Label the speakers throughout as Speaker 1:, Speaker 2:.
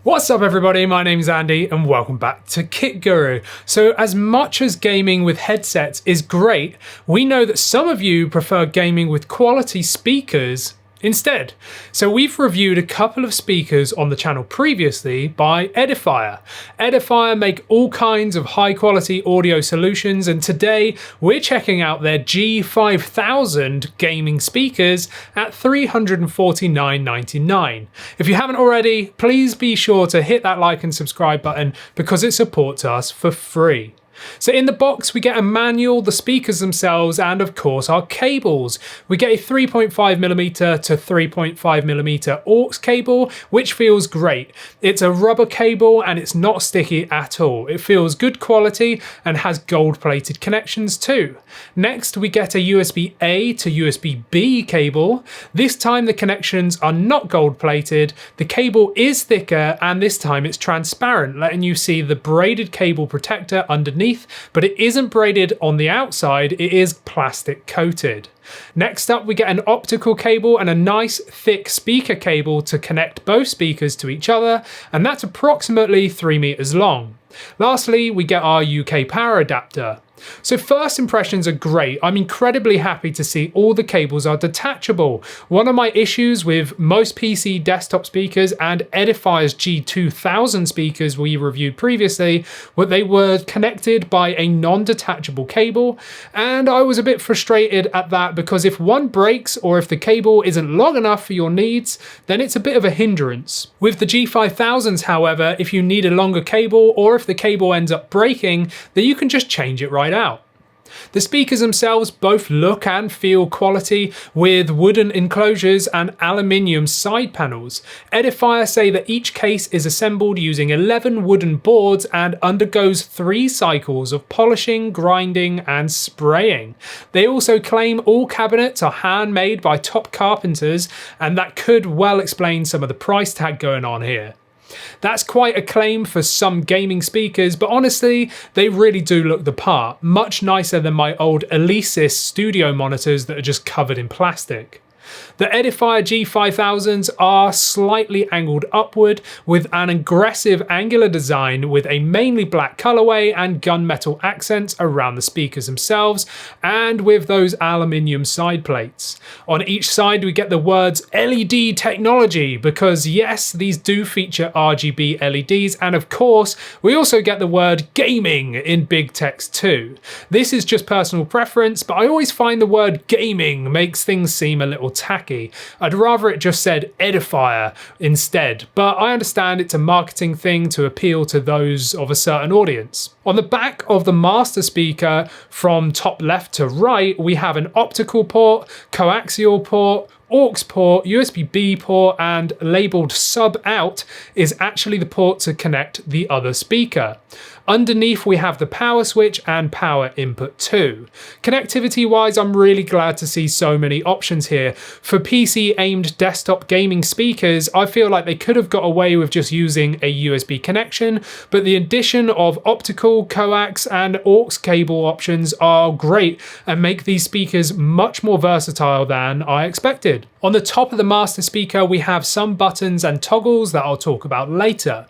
Speaker 1: What's up everybody, my name's Andy and welcome back to Kit Guru. So as much as gaming with headsets is great, we know that some of you prefer gaming with quality speakers instead. So we've reviewed a couple of speakers on the channel previously by Edifier. Edifier make all kinds of high quality audio solutions, and today we're checking out their G5000 gaming speakers at $349.99. If you haven't already, please be sure to hit that like and subscribe button because it supports us for free. So in the box we get a manual, the speakers themselves, and of course our cables. We get a 3.5mm to 3.5mm aux cable, which feels great. It's a rubber cable and it's not sticky at all. It feels good quality and has gold plated connections too. Next we get a USB-A to USB-B cable. This time the connections are not gold plated, the cable is thicker, and this time it's transparent, letting you see the braided cable protector underneath, but it isn't braided on the outside, it is plastic coated. Next up we get an optical cable and a nice thick speaker cable to connect both speakers to each other, and that's approximately 3 meters long. Lastly, we get our UK power adapter. So first impressions are great. I'm incredibly happy to see all the cables are detachable. One of my issues with most PC desktop speakers and Edifier's G2000 speakers we reviewed previously were they were connected by a non-detachable cable, and I was a bit frustrated at that because if one breaks or if the cable isn't long enough for your needs, then it's a bit of a hindrance. With the G5000s, however, if you need a longer cable or if the cable ends up breaking, then you can just change it right out. The speakers themselves both look and feel quality with wooden enclosures and aluminium side panels. Edifier say that each case is assembled using 11 wooden boards and undergoes 3 cycles of polishing, grinding and spraying. They also claim all cabinets are handmade by top carpenters, and that could well explain some of the price tag going on here. That's quite a claim for some gaming speakers, but honestly, they really do look the part, much nicer than my old Alesis studio monitors that are just covered in plastic. The Edifier G5000s are slightly angled upward with an aggressive angular design with a mainly black colorway and gunmetal accents around the speakers themselves, and with those aluminium side plates. On each side we get the words LED technology because yes, these do feature RGB LEDs, and of course we also get the word gaming in big text too. This is just personal preference, but I always find the word gaming makes things seem a little tacky. I'd rather it just said Edifier instead, but I understand it's a marketing thing to appeal to those of a certain audience. On the back of the master speaker, from top left to right, we have an optical port, coaxial port, aux port, USB-B port, and labelled sub out is actually the port to connect the other speaker. Underneath we have the power switch and power input too. Connectivity wise, I'm really glad to see so many options here. For PC aimed desktop gaming speakers, I feel like they could have got away with just using a USB connection, but the addition of optical, coax and aux cable options are great and make these speakers much more versatile than I expected. On the top of the master speaker we have some buttons and toggles that I'll talk about later.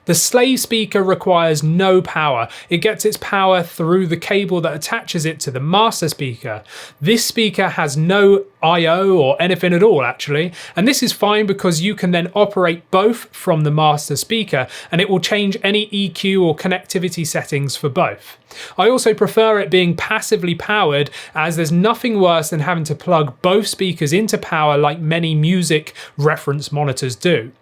Speaker 1: The slave speaker requires no power. It gets its power through the cable that attaches it to the master speaker. This speaker has no I/O or anything at all actually, and this is fine because you can then operate both from the master speaker and it will change any EQ or connectivity settings for both. I also prefer it being passively powered, as there's nothing worse than having to plug both speakers into power like many music reference monitors do.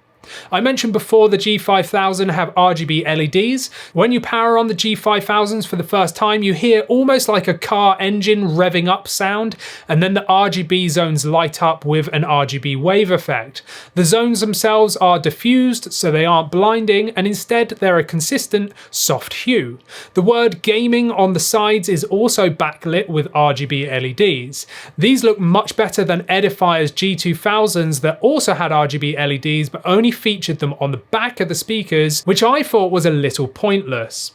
Speaker 1: I mentioned before the G5000 have RGB LEDs. When you power on the G5000s for the first time, you hear almost like a car engine revving up sound, and then the RGB zones light up with an RGB wave effect. The zones themselves are diffused, so they aren't blinding, and instead they're a consistent soft hue. The word gaming on the sides is also backlit with RGB LEDs. These look much better than Edifier's G2000s that also had RGB LEDs, but only featured them on the back of the speakers, which I thought was a little pointless.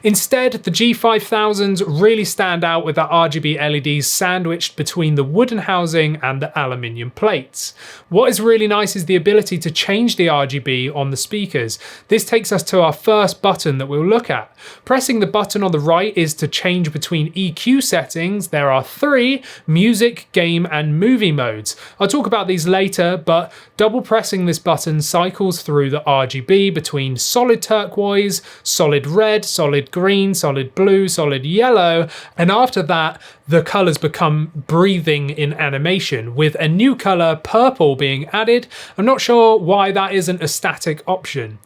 Speaker 1: Instead, the G5000s really stand out with the RGB LEDs sandwiched between the wooden housing and the aluminium plates. What is really nice is the ability to change the RGB on the speakers. This takes us to our first button that we'll look at. Pressing the button on the right is to change between EQ settings. There are 3: music, game, and movie modes. I'll talk about these later, but double pressing this button cycles through the RGB between solid turquoise, solid red, solid green, solid blue, solid yellow, and after that the colours become breathing in animation, with a new colour, purple, being added. I'm not sure why that isn't a static option.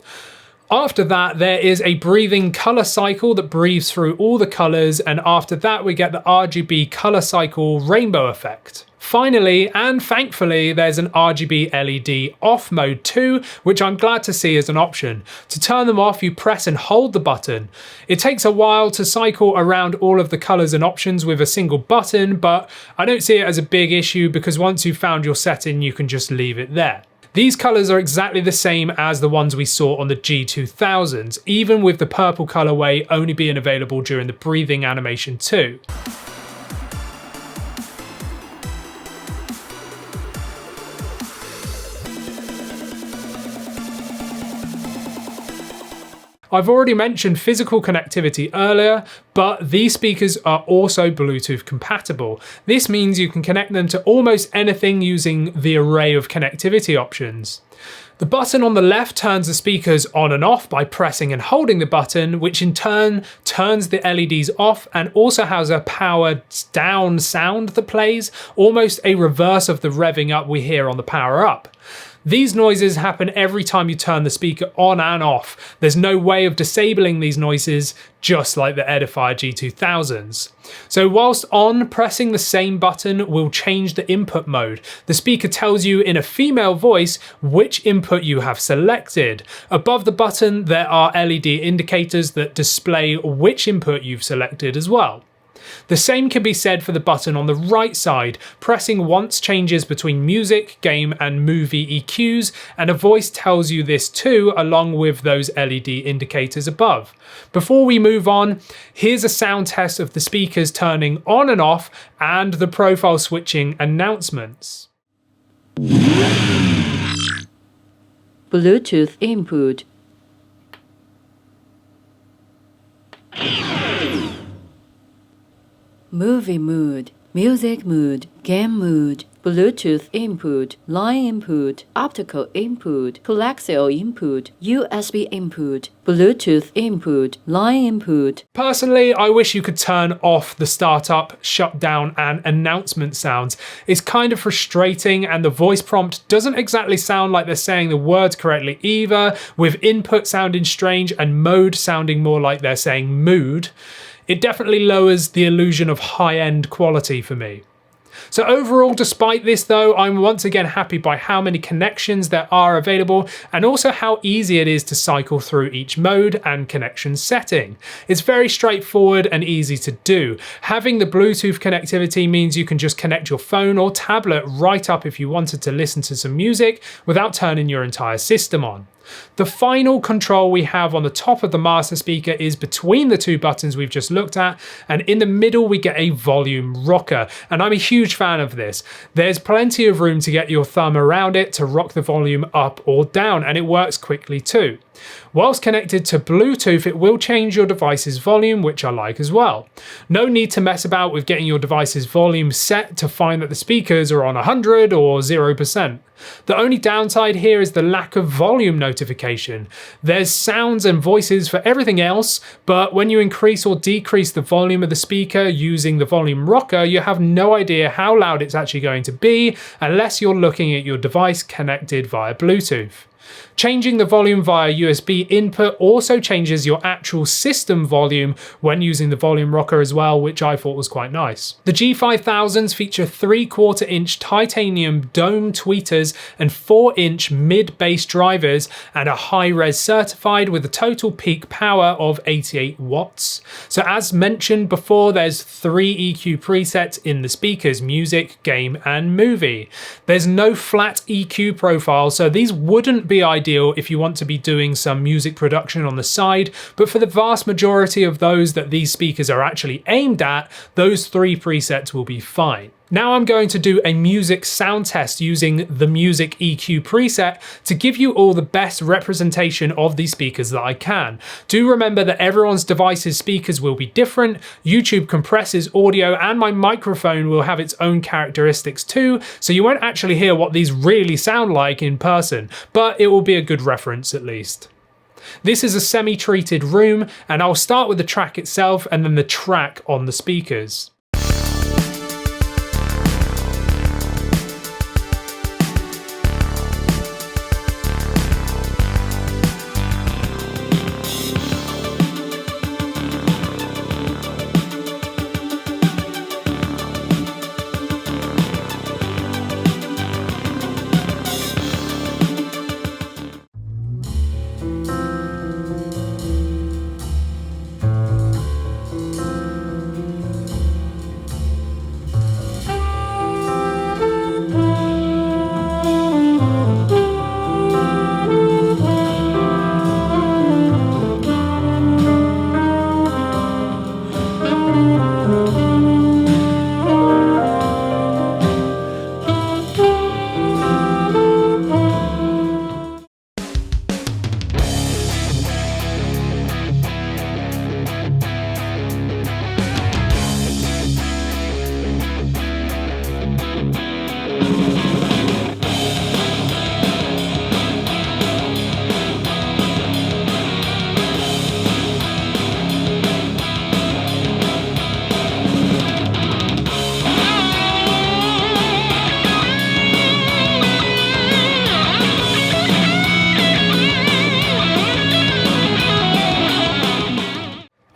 Speaker 1: After that, there is a breathing colour cycle that breathes through all the colours, and after that we get the RGB colour cycle rainbow effect. Finally, and thankfully, there's an RGB LED off mode too, which I'm glad to see as an option. To turn them off, you press and hold the button. It takes a while to cycle around all of the colours and options with a single button, but I don't see it as a big issue because once you've found your setting, you can just leave it there. These colours are exactly the same as the ones we saw on the G2000s, even with the purple colourway only being available during the breathing animation too. I've already mentioned physical connectivity earlier, but these speakers are also Bluetooth compatible. This means you can connect them to almost anything using the array of connectivity options. The button on the left turns the speakers on and off by pressing and holding the button, which in turn turns the LEDs off and also has a powered down sound that plays, almost a reverse of the revving up we hear on the power up. These noises happen every time you turn the speaker on and off. There's no way of disabling these noises, just like the Edifier G2000s. So whilst on, pressing the same button will change the input mode. The speaker tells you in a female voice which input you have selected. Above the button, there are LED indicators that display which input you've selected as well. The same can be said for the button on the right side. Pressing once changes between music, game, and movie EQs, and a voice tells you this too, along with those LED indicators above. Before we move on, here's a sound test of the speakers turning on and off and the profile switching announcements.
Speaker 2: Bluetooth input. Movie mood, music mood, game mood, Bluetooth input, line input, optical input, coaxial input, USB input, Bluetooth input, line input.
Speaker 1: Personally, I wish you could turn off the startup, shutdown, and announcement sounds. It's kind of frustrating, and the voice prompt doesn't exactly sound like they're saying the words correctly either, with input sounding strange and mode sounding more like they're saying mood. It definitely lowers the illusion of high-end quality for me. So overall, despite this though, I'm once again happy by how many connections there are available and also how easy it is to cycle through each mode and connection setting. It's very straightforward and easy to do. Having the Bluetooth connectivity means you can just connect your phone or tablet right up if you wanted to listen to some music without turning your entire system on. The final control we have on the top of the master speaker is between the two buttons we've just looked at, and in the middle we get a volume rocker, and I'm a huge fan of this. There's plenty of room to get your thumb around it to rock the volume up or down, and it works quickly too. Whilst connected to Bluetooth, it will change your device's volume, which I like as well. No need to mess about with getting your device's volume set to find that the speakers are on 100 or 0%. The only downside here is the lack of volume notification. There's sounds and voices for everything else, but when you increase or decrease the volume of the speaker using the volume rocker, you have no idea how loud it's actually going to be unless you're looking at your device connected via Bluetooth. Changing the volume via USB input also changes your actual system volume when using the volume rocker as well, which I thought was quite nice. The G5000s feature 3/4-inch titanium dome tweeters and 4-inch mid-bass drivers and are high-res certified with a total peak power of 88 watts. So as mentioned before, there's 3 EQ presets in the speakers: music, game, and movie. There's no flat EQ profile, so these wouldn't be be ideal if you want to be doing some music production on the side, but for the vast majority of those that these speakers are actually aimed at, those 3 presets will be fine. Now I'm going to do a music sound test using the Music EQ preset to give you all the best representation of these speakers that I can. Do remember that everyone's device's speakers will be different, YouTube compresses audio, and my microphone will have its own characteristics too, so you won't actually hear what these really sound like in person, but it will be a good reference at least. This is a semi-treated room, and I'll start with the track itself and then the track on the speakers.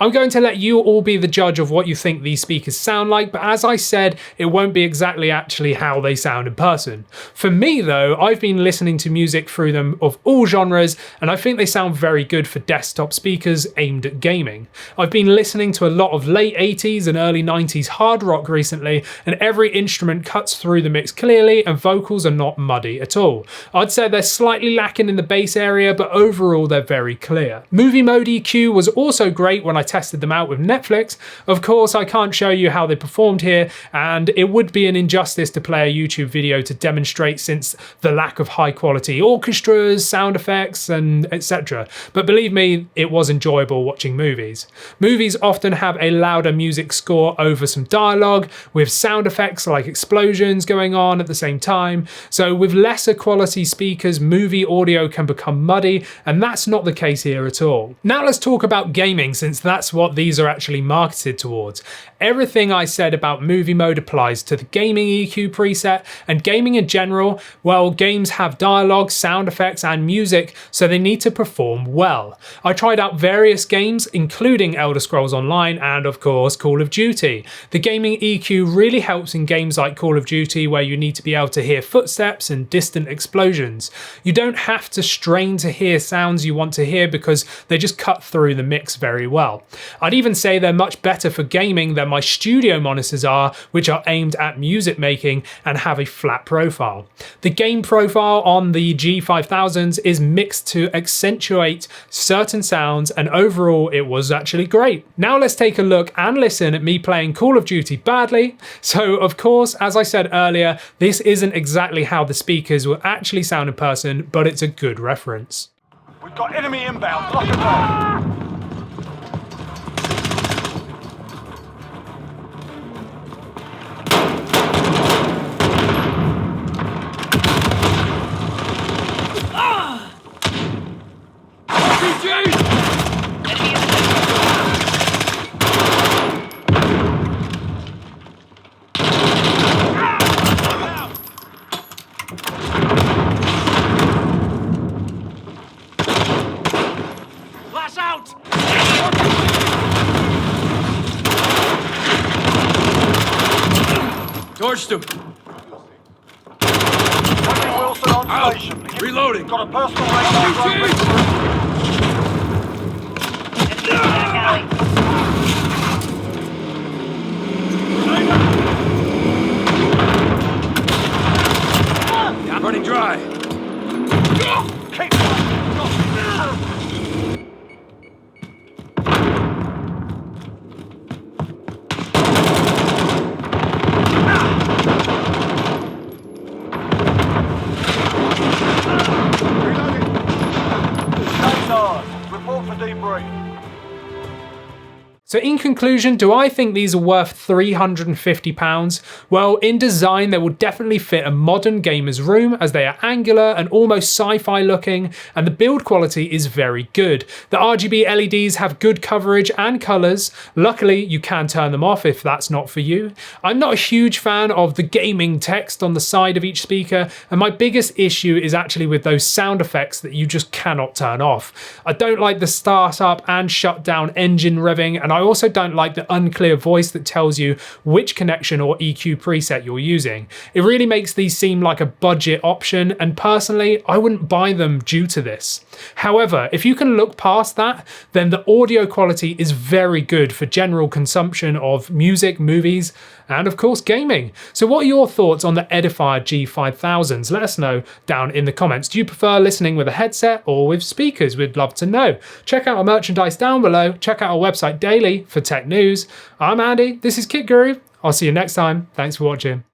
Speaker 1: I'm going to let you all be the judge of what you think these speakers sound like, but as I said, it won't be exactly actually how they sound in person. For me though, I've been listening to music through them of all genres, and I think they sound very good for desktop speakers aimed at gaming. I've been listening to a lot of late 80s and early 90s hard rock recently, and every instrument cuts through the mix clearly and vocals are not muddy at all. I'd say they're slightly lacking in the bass area, but overall they're very clear. Movie mode EQ was also great when I tested them out with Netflix. Of course, I can't show you how they performed here, and it would be an injustice to play a YouTube video to demonstrate since the lack of high quality orchestras, sound effects, and etc. But believe me, it was enjoyable watching movies. Movies often have a louder music score over some dialogue, with sound effects like explosions going on at the same time. So with lesser quality speakers, movie audio can become muddy, and that's not the case here at all. Now let's talk about gaming, since that's what these are actually marketed towards. Everything I said about movie mode applies to the gaming EQ preset, and gaming in general, well, games have dialogue, sound effects, and music, so they need to perform well. I tried out various games, including Elder Scrolls Online and, of course, Call of Duty. The gaming EQ really helps in games like Call of Duty, where you need to be able to hear footsteps and distant explosions. You don't have to strain to hear sounds you want to hear because they just cut through the mix very well. I'd even say they're much better for gaming than my studio monitors are, which are aimed at music making and have a flat profile. The gain profile on the G5000s is mixed to accentuate certain sounds, and overall it was actually great. Now let's take a look and listen at me playing Call of Duty badly. So of course, as I said earlier, this isn't exactly how the speakers will actually sound in person, but it's a good reference.
Speaker 3: We've got enemy inbound, lock and load.
Speaker 4: Torched him.
Speaker 3: Wilson on
Speaker 4: Out.
Speaker 3: station.
Speaker 4: Reloading.
Speaker 3: Got a personal radar.
Speaker 4: Running dry.
Speaker 3: Keep
Speaker 1: So in conclusion, do I think these are worth £350? Well, in design, they will definitely fit a modern gamer's room as they are angular and almost sci-fi looking, and the build quality is very good. The RGB LEDs have good coverage and colours. Luckily, you can turn them off if that's not for you. I'm not a huge fan of the gaming text on the side of each speaker, and my biggest issue is actually with those sound effects that you just cannot turn off. I don't like the start up and shut down engine revving, and I also don't like the unclear voice that tells you which connection or EQ preset you're using. It really makes these seem like a budget option, and personally, I wouldn't buy them due to this. However, if you can look past that, then the audio quality is very good for general consumption of music, movies, and of course gaming. So what are your thoughts on the Edifier G5000s? Let us know down in the comments. Do you prefer listening with a headset or with speakers? We'd love to know. Check out our merchandise down below. Check out our website daily for tech news. I'm Andy, this is Kit Guru. I'll see you next time. Thanks for watching.